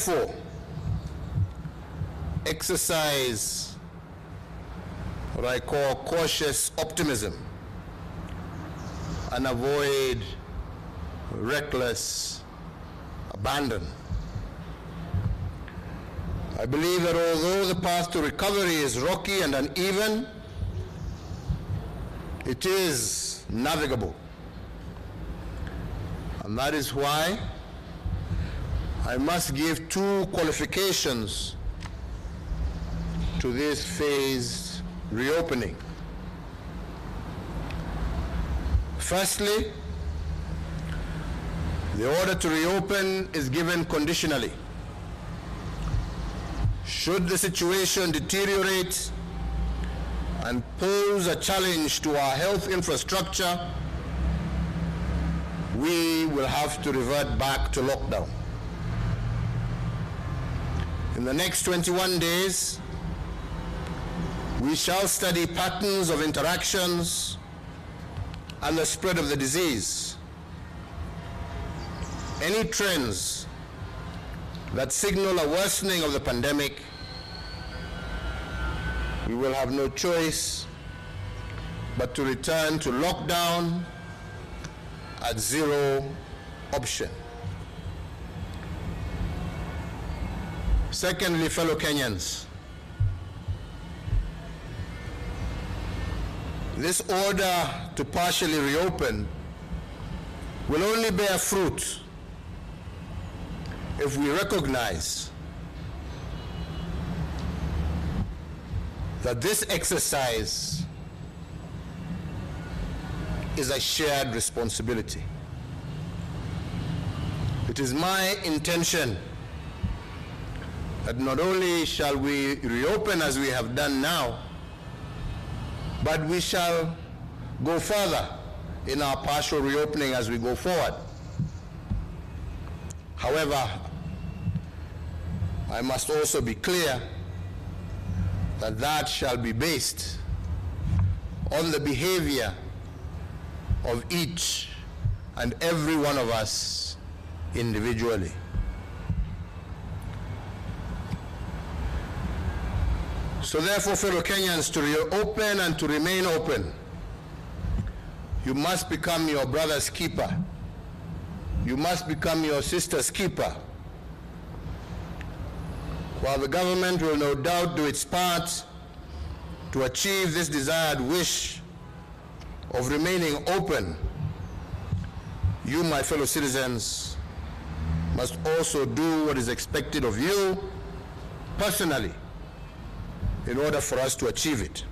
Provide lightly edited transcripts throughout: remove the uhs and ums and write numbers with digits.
therefore exercise what I call cautious optimism and avoid reckless abandon. I believe that although the path to recovery is rocky and uneven, it is navigable. And that is why I must give two qualifications to this phased reopening. Firstly, the order to reopen is given conditionally. Should the situation deteriorate and pose a challenge to our health infrastructure, we will have to revert back to lockdown. In the next 21 days, we shall study patterns of interactions and the spread of the disease. Any trends that signal a worsening of the pandemic, we will have no choice but to return to lockdown at zero option. Secondly, fellow Kenyans, this order to partially reopen will only bear fruit if we recognize that this exercise is a shared responsibility. It is my intention that not only shall we reopen as we have done now, but we shall go further in our partial reopening as we go forward. However, I must also be clear that that shall be based on the behavior of each and every one of us individually. So therefore, fellow Kenyans, to reopen and to remain open, you must become your brother's keeper. You must become your sister's keeper. While the government will no doubt do its part to achieve this desired wish of remaining open, you, my fellow citizens, must also do what is expected of you personally in order for us to achieve it.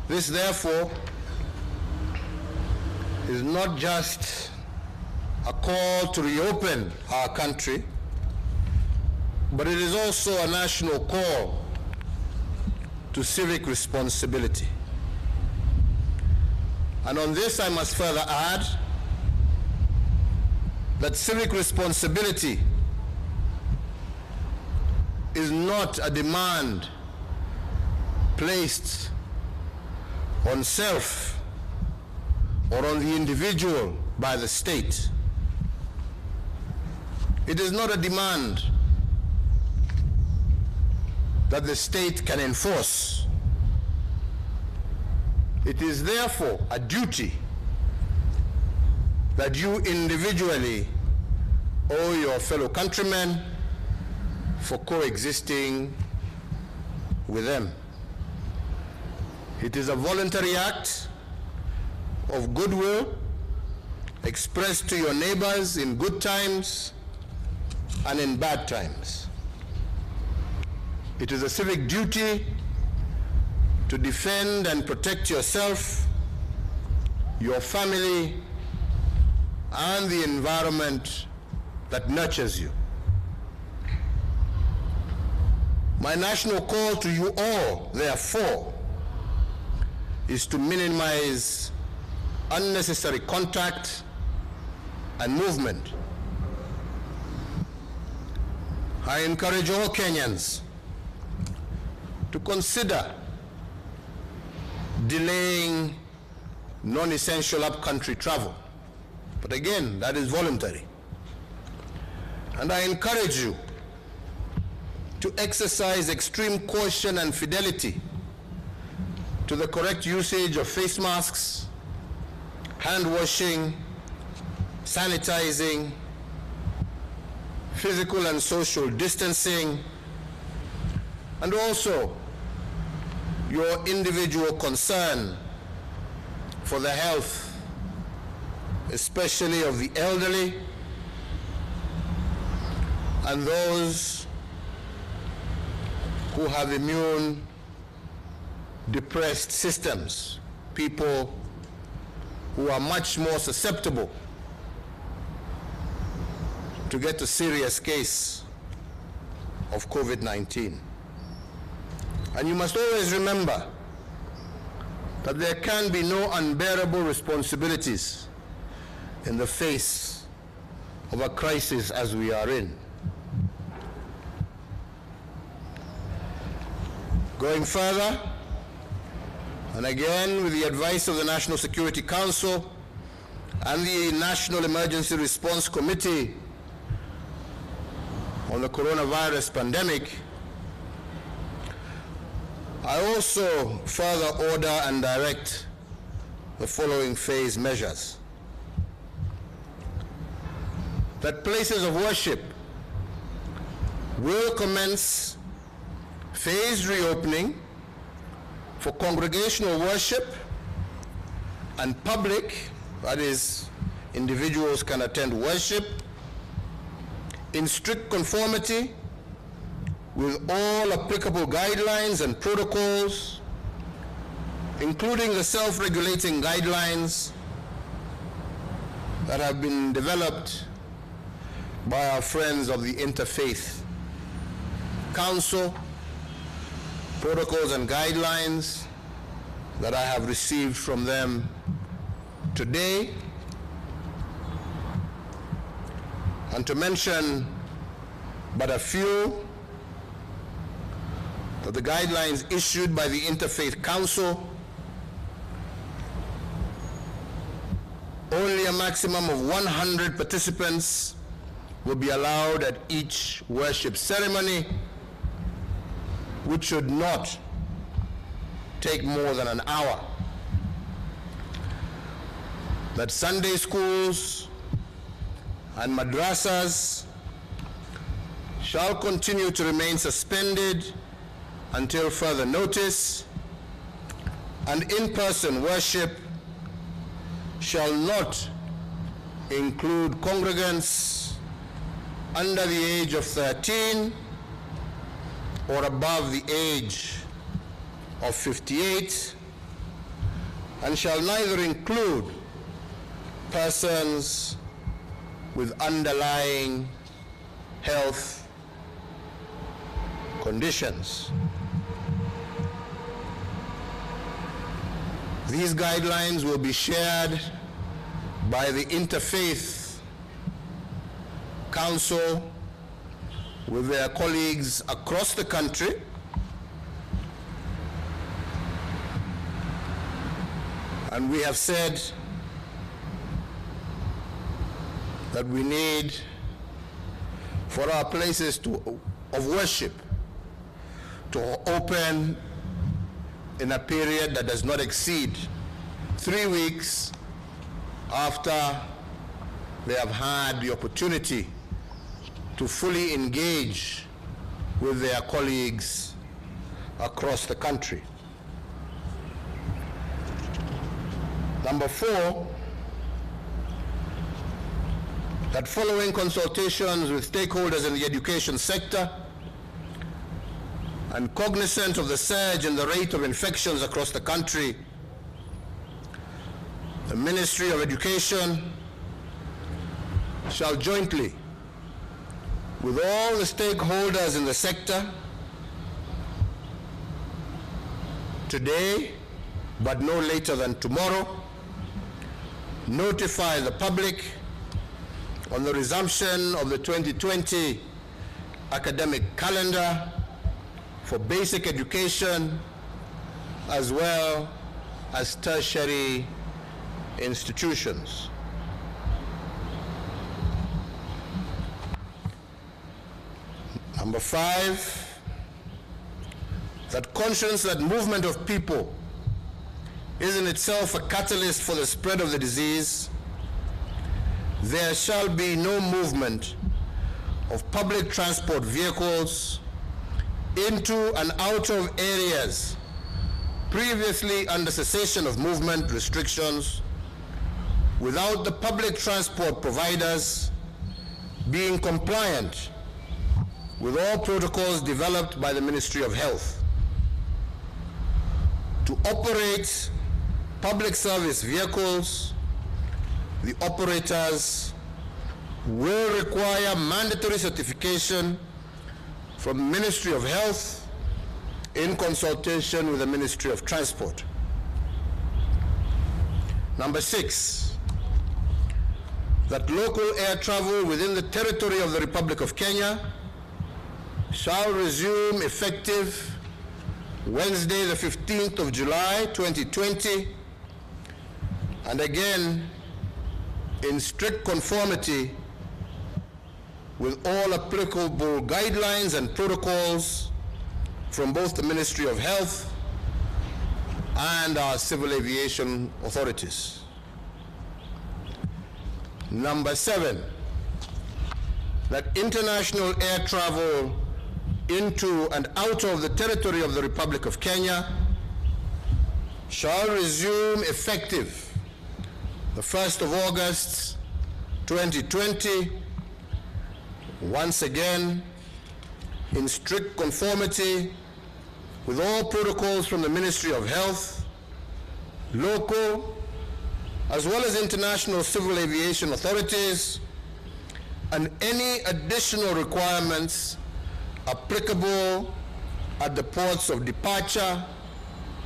This, therefore, is not just a call to reopen our country, but it is also a national call to civic responsibility. And on this, I must further add that civic responsibility is not a demand placed on self or on the individual by the state. It is not a demand that the state can enforce. It is therefore a duty that you individually owe your fellow countrymen for coexisting with them. It is a voluntary act of goodwill expressed to your neighbors in good times and in bad times. It is a civic duty to defend and protect yourself, your family, and the environment that nurtures you. My national call to you all, therefore, is to minimize unnecessary contact and movement. I encourage all Kenyans to consider delaying non-essential up-country travel. But again, that is voluntary. And I encourage you to exercise extreme caution and fidelity to the correct usage of face masks, hand washing, sanitizing, physical and social distancing, and also your individual concern for the health, especially of the elderly and those who have immune depressed systems, people who are much more susceptible to get a serious case of COVID-19. And you must always remember that there can be no unbearable responsibilities in the face of a crisis as we are in. Going further, and again with the advice of the National Security Council and the National Emergency Response Committee on the coronavirus pandemic, I also further order and direct the following phase measures. That places of worship will commence phased reopening for congregational worship and public, that is, individuals can attend worship in strict conformity with all applicable guidelines and protocols, including the self-regulating guidelines that have been developed by our friends of the Interfaith Council, protocols and guidelines that I have received from them today. And to mention but a few, that the guidelines issued by the Interfaith Council, only a maximum of 100 participants will be allowed at each worship ceremony, which should not take more than an hour. That Sunday schools and madrasas shall continue to remain suspended until further notice, and in-person worship shall not include congregants under the age of 13 or above the age of 58, and shall neither include persons with underlying health conditions. These guidelines will be shared by the Interfaith Council with their colleagues across the country, and we have said that we need for our places of worship to open in a period that does not exceed 3 weeks after they have had the opportunity to fully engage with their colleagues across the country. Number 4, that following consultations with stakeholders in the education sector and cognizant of the surge in the rate of infections across the country, the Ministry of Education shall jointly with all the stakeholders in the sector today, but no later than tomorrow, notify the public on the resumption of the 2020 academic calendar for basic education as well as tertiary institutions. Number 5, that conscious that movement of people is in itself a catalyst for the spread of the disease, there shall be no movement of public transport vehicles into and out of areas previously under cessation of movement restrictions without the public transport providers being compliant with all protocols developed by the Ministry of Health. To operate public service vehicles, the operators will require mandatory certification from the Ministry of Health in consultation with the Ministry of Transport. Number 6, that local air travel within the territory of the Republic of Kenya shall resume effective Wednesday, the 15th of July, 2020, and again in strict conformity with all applicable guidelines and protocols from both the Ministry of Health and our civil aviation authorities. Number 7, that international air travel into and out of the territory of the Republic of Kenya shall resume effective the 1st of August 2020, once again in strict conformity with all protocols from the Ministry of Health, local, as well as international civil aviation authorities, and any additional requirements applicable at the ports of departure,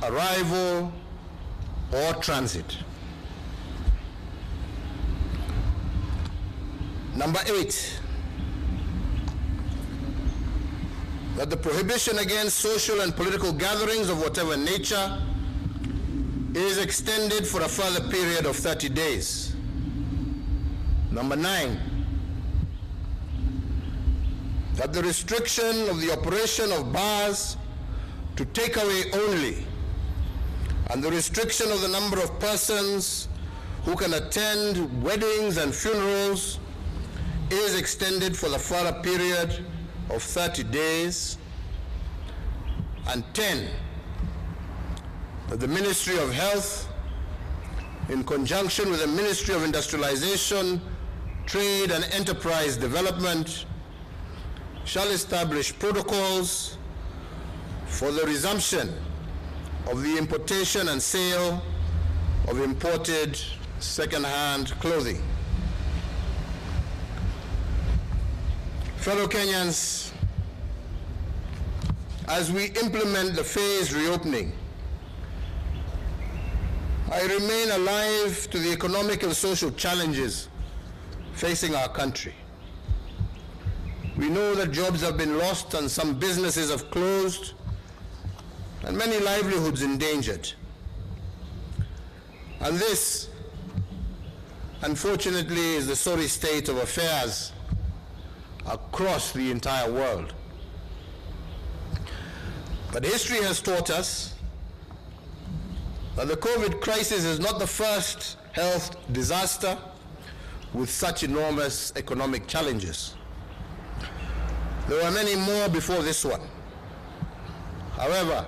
arrival, or transit. Number 8, that the prohibition against social and political gatherings of whatever nature is extended for a further period of 30 days. Number 9, that the restriction of the operation of bars to takeaway only and the restriction of the number of persons who can attend weddings and funerals is extended for the further period of 30 days. And 10, that the Ministry of Health, in conjunction with the Ministry of Industrialization, Trade and Enterprise Development, shall establish protocols for the resumption of the importation and sale of imported second-hand clothing. Fellow Kenyans, as we implement the phased reopening, I remain alive to the economic and social challenges facing our country. We know that jobs have been lost and some businesses have closed and many livelihoods endangered. And this, unfortunately, is the sorry state of affairs across the entire world. But history has taught us that the COVID crisis is not the first health disaster with such enormous economic challenges. There were many more before this one. However,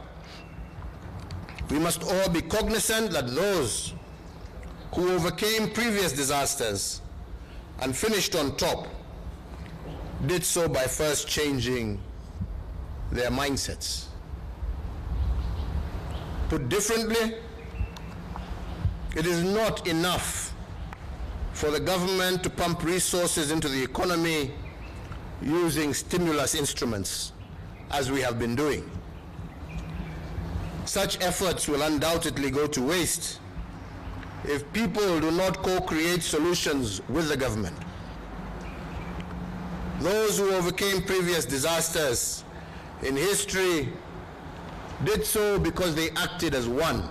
we must all be cognizant that those who overcame previous disasters and finished on top did so by first changing their mindsets. Put differently, it is not enough for the government to pump resources into the economy using stimulus instruments, as we have been doing. Such efforts will undoubtedly go to waste if people do not co-create solutions with the government. Those who overcame previous disasters in history did so because they acted as one.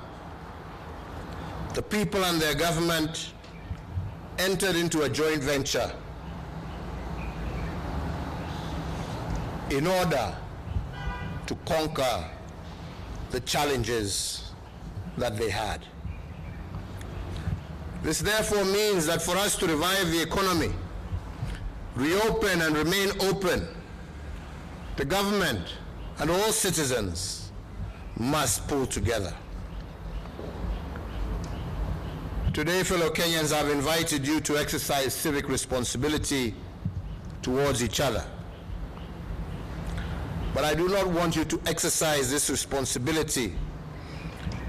The people and their government entered into a joint venture. in order to conquer the challenges that they had. This therefore means that for us to revive the economy, reopen and remain open, the government and all citizens must pull together. Today, fellow Kenyans, I've invited you to exercise civic responsibility towards each other. But I do not want you to exercise this responsibility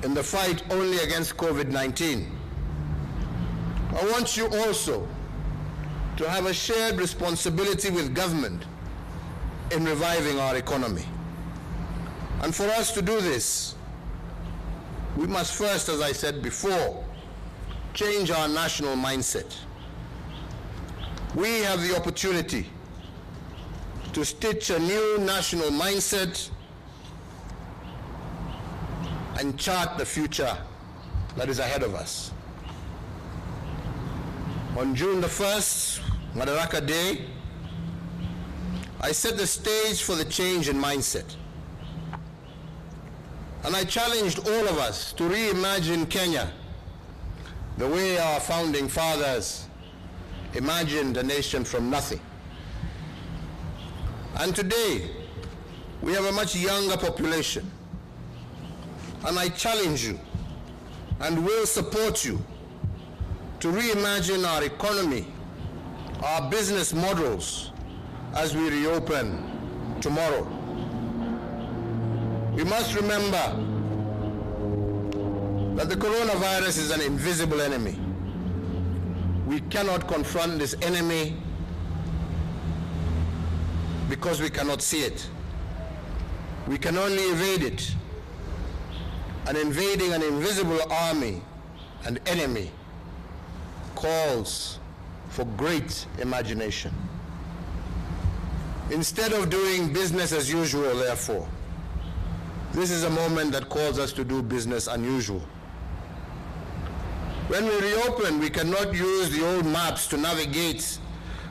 in the fight only against COVID-19. I want you also to have a shared responsibility with government in reviving our economy. And for us to do this, we must first, as I said before, change our national mindset. We have the opportunity to stitch a new national mindset and chart the future that is ahead of us. On June the 1st, Madaraka Day, I set the stage for the change in mindset. And I challenged all of us to reimagine Kenya the way our founding fathers imagined a nation from nothing. And today, we have a much younger population. And I challenge you and will support you to reimagine our economy, our business models as we reopen tomorrow. We must remember that the coronavirus is an invisible enemy. We cannot confront this enemy because we cannot see it. We can only evade it. And invading an invisible army and enemy calls for great imagination. Instead of doing business as usual, therefore, this is a moment that calls us to do business unusual. When we reopen, we cannot use the old maps to navigate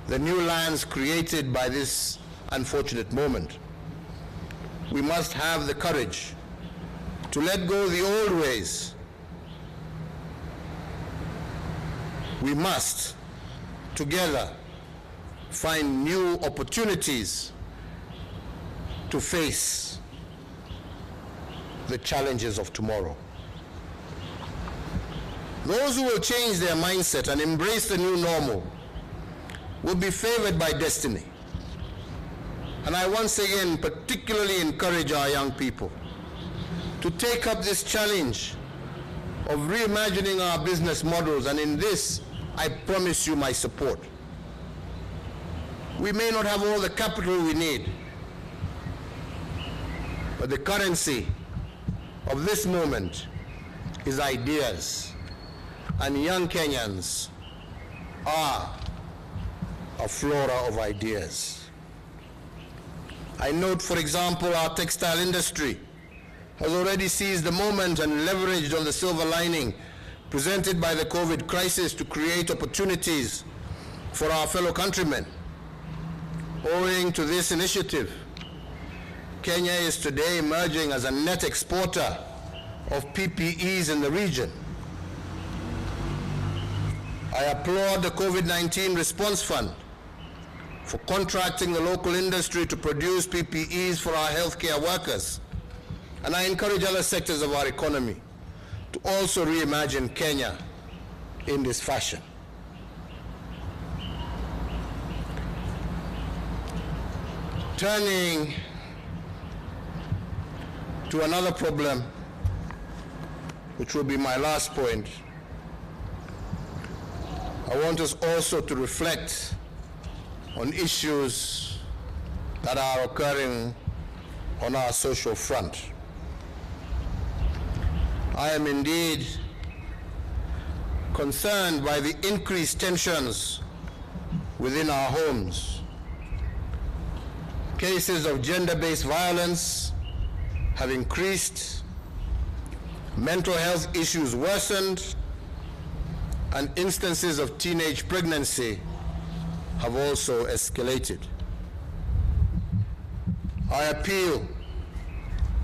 the new lands created by this unfortunate moment. We must have the courage to let go of the old ways. We must, together, find new opportunities to face the challenges of tomorrow. Those who will change their mindset and embrace the new normal will be favored by destiny. And I once again particularly encourage our young people to take up this challenge of reimagining our business models, and in this, I promise you my support. We may not have all the capital we need, but the currency of this moment is ideas, and young Kenyans are a flora of ideas. I note, for example, our textile industry has already seized the moment and leveraged on the silver lining presented by the COVID crisis to create opportunities for our fellow countrymen. Owing to this initiative, Kenya is today emerging as a net exporter of PPEs in the region. I applaud the COVID-19 Response Fund for contracting the local industry to produce PPEs for our healthcare workers. And I encourage other sectors of our economy to also reimagine Kenya in this fashion. Turning to another problem, which will be my last point, I want us also to reflect on issues that are occurring on our social front. I am indeed concerned by the increased tensions within our homes. Cases of gender-based violence have increased, mental health issues worsened, and instances of teenage pregnancy have also escalated. I appeal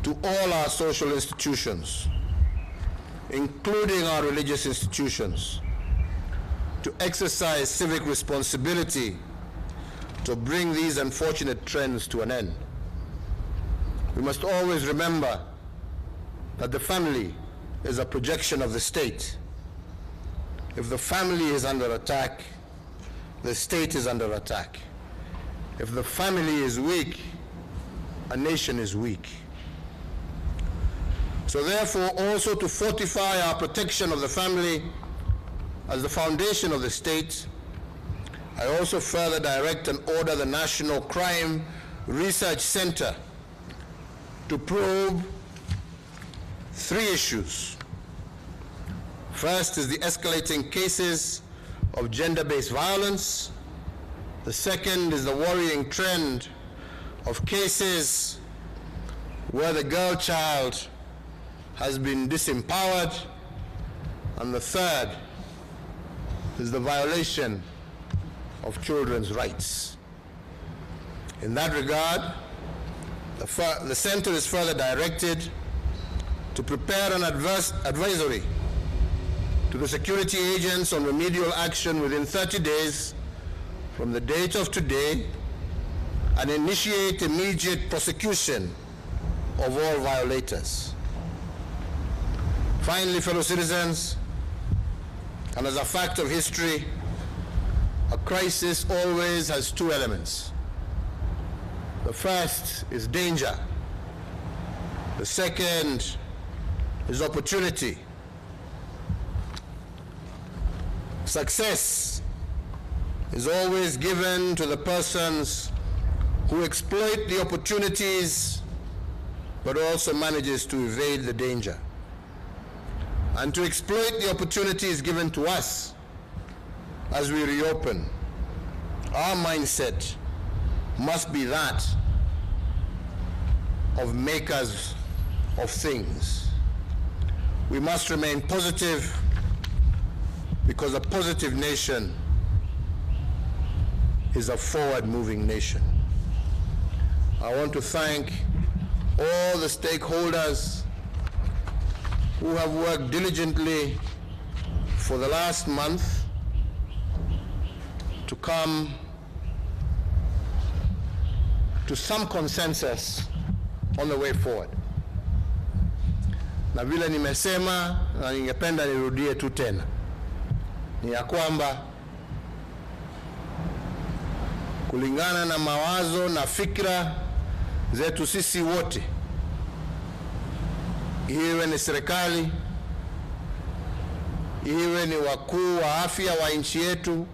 to all our social institutions, including our religious institutions, to exercise civic responsibility to bring these unfortunate trends to an end. We must always remember that the family is a projection of the state. If the family is under attack, the state is under attack. If the family is weak, a nation is weak. So therefore, also to fortify our protection of the family as the foundation of the state, I also further direct and order the National Crime Research Center to probe 3 issues. First is the escalating cases of gender-based violence. The second is the worrying trend of cases where the girl child has been disempowered. And the third is the violation of children's rights. In that regard, the center is further directed to prepare an advisory to the security agents on remedial action within 30 days from the date of today and initiate immediate prosecution of all violators. Finally, fellow citizens, and as a fact of history, a crisis always has 2 elements. The first is danger. The second is opportunity. Success is always given to the persons who exploit the opportunities but also manages to evade the danger. And to exploit the opportunities given to us as we reopen, our mindset must be that of makers of things. We must remain positive, because a positive nation is a forward-moving nation. I want to thank all the stakeholders who have worked diligently for the last month to come to some consensus on the way forward. Na vile nimesema na ningependa nirudie tu tena, ni ya kwamba kulingana na mawazo na fikra zetu sisi wote, iwe ni serikali, iwe ni wakuu wa afya wa nchi yetu,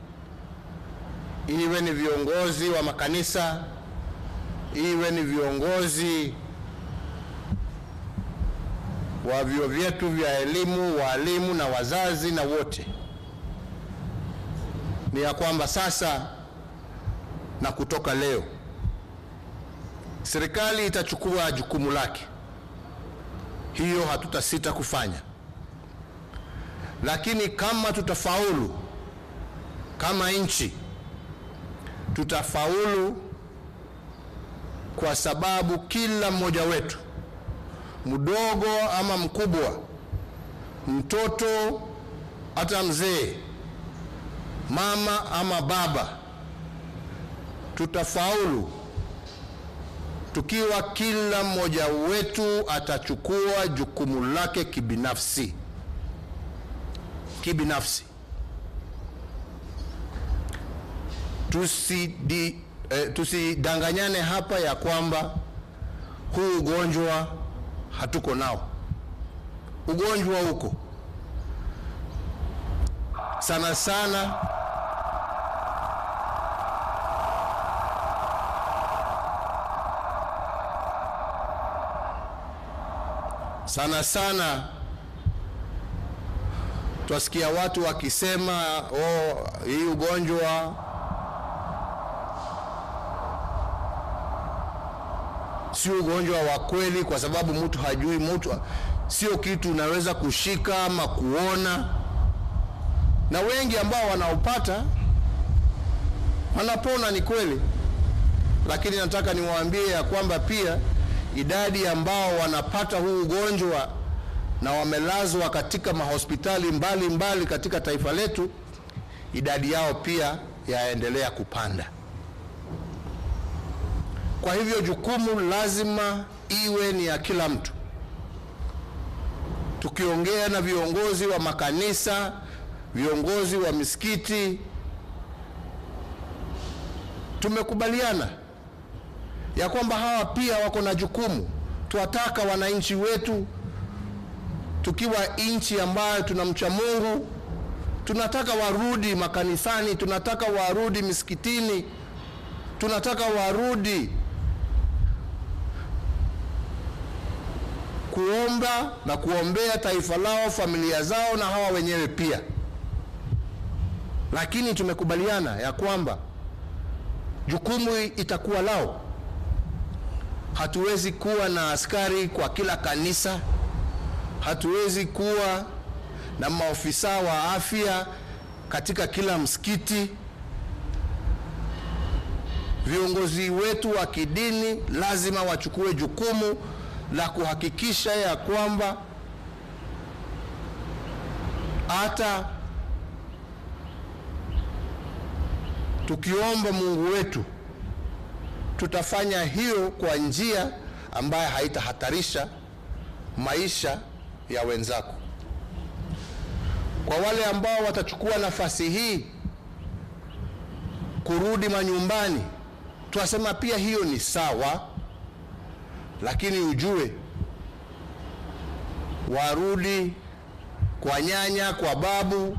iwe ni viongozi wa makanisa, iwe ni viongozi wa vyuo vyetu vya elimu, walimu na wazazi na wote, ni ya kwamba sasa na kutoka leo serikali itachukua jukumu lake. Hiyo hatutasita kufanya. Lakini kama tutafaulu, kama nchi tutafaulu kwa sababu kila mmoja wetu, mdogo ama mkubwa, mtoto hata mzee, mama ama baba, tutafaulu tukiwa kila mmoja wetu atachukua jukumu lake kibinafsi. Tusidanganyane hapa ya kwamba huu ugonjwa hatuko nao. Ugonjwa huko sana sana tuasikia watu wakisema hii ugonjwa si ugonjwa wa kweli, kwa sababu mtu hajui, mtu sio kitu unaweza kushika ama kuona, na wengi ambao wanaopata wanapona, ni kweli, lakini nataka niwaambie ya kwamba pia idadi ambao wanapata huu ugonjwa na wamelazwa katika mahospitali mbali katika taifa letu, idadi yao pia yaendelea kupanda. Kwa hivyo jukumu lazima iwe ni ya kila mtu. Tukiongea na viongozi wa makanisa, viongozi wa misikiti, tumekubaliana ya kwamba hawa pia wako na jukumu. Tuwataka wananchi wetu, tukiwa nchi ambayo tunamcha Mungu, tunataka warudi makanisani, tunataka warudi misikitini, tunataka warudi kuomba na kuombea taifa lao, familia zao na hawa wenyewe pia. Lakini tumekubaliana ya kwamba jukumu itakuwa lao. Hatuwezi kuwa na askari kwa kila kanisa, hatuwezi kuwa na maofisa wa afya katika kila msikiti. Viongozi wetu wa kidini lazima wachukue jukumu la kuhakikisha ya kwamba hata tukiomba Mungu wetu, tutafanya hiyo kwa njia ambayo haitahatarisha maisha ya wenzako. Kwa wale ambao watachukua nafasi hii kurudi manyumbani, tuwasema pia hiyo ni sawa, lakini ujue warudi kwa nyanya, kwa babu,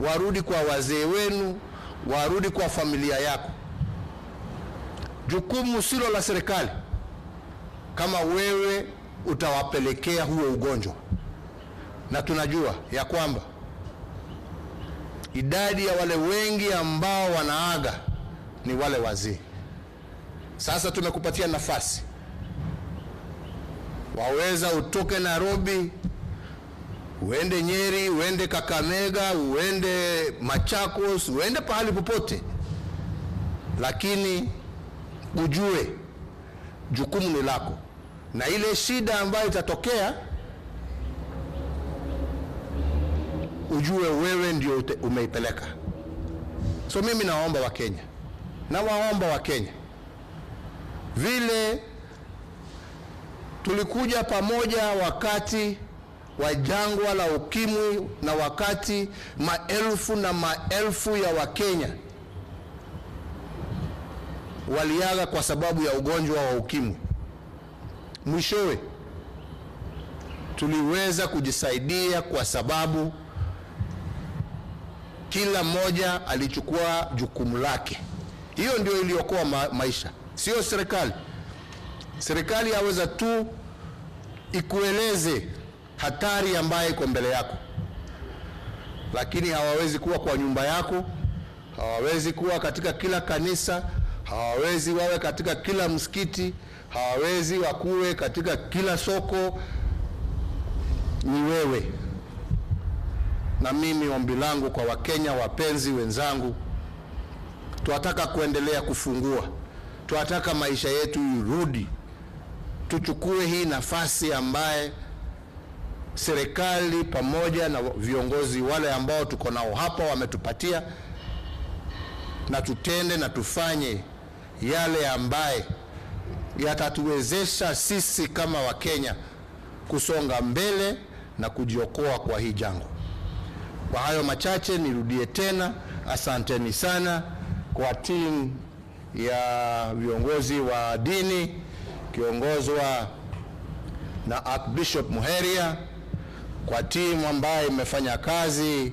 warudi kwa wazee wenu, warudi kwa familia yako. Jukumu silo la serikali kama wewe utawapelekea huo ugonjwa. Na tunajua ya kwamba idadi ya wale wengi ambao wanaaga ni wale wazee. Sasa tumekupatia nafasi, waweza utoke Nairobi, uende Nyeri, uende Kakamega, uende Machakos, uende pahali popote, lakini ujue jukumu ni lako, na ile shida ambayo itatokea ujue wewe ndio umeipeleka. So mimi naomba Wakenya, na waomba Wakenya, vile tulikuja pamoja wakati wa jangwa la ukimwi na wakati maelfu na maelfu ya Wakenya waliaga kwa sababu ya ugonjwa wa ukimwi, mwishowe tuliweza kujisaidia kwa sababu kila mmoja alichukua jukumu lake. Hiyo ndio iliokoa maisha, sio serikali. Serikali yaweza tu ikueleze hatari ambayo iko mbele yako, lakini hawawezi kuwa kwa nyumba yako, hawawezi kuwa katika kila kanisa, hawawezi wawe katika kila msikiti, hawawezi wakuwe katika kila soko. Ni wewe na mimi. Ombi langu kwa Wakenya wapenzi wenzangu, tunataka kuendelea kufungua, tunataka maisha yetu irudi, tuchukue hii nafasi ambaye serikali pamoja na viongozi wale ambao tuko nao hapa wametupatia, na tutende na tufanye yale ambaye yatatuwezesha sisi kama Wakenya kusonga mbele na kujiokoa kwa hii jangwa. Kwa hayo machache nirudie tena, asanteni sana kwa timu ya viongozi wa dini kiongozwa na Archbishop Muheria, kwa timu ambayo imefanya kazi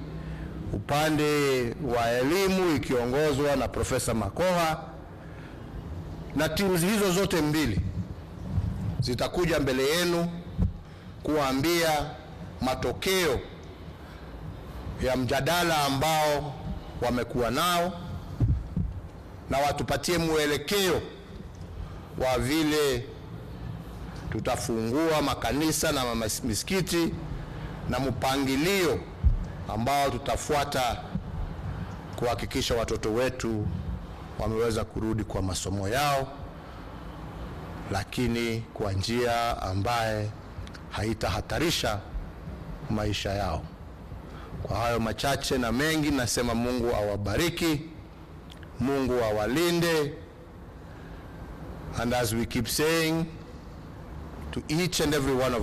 upande wa elimu ikiongozwa na Profesa Makoha, na timu hizo zote mbili zitakuja mbele yenu kuambia matokeo ya mjadala ambao wamekuwa nao, na watupatie mwelekeo wa vile tutafungua makanisa na misikiti na mpangilio ambao tutafuata kuhakikisha watoto wetu wameweza kurudi kwa masomo yao, lakini kwa njia ambaye haitahatarisha maisha yao. Kwa hayo machache na mengi, nasema Mungu awabariki, Mungu awalinde, and as we keep saying to each and every one of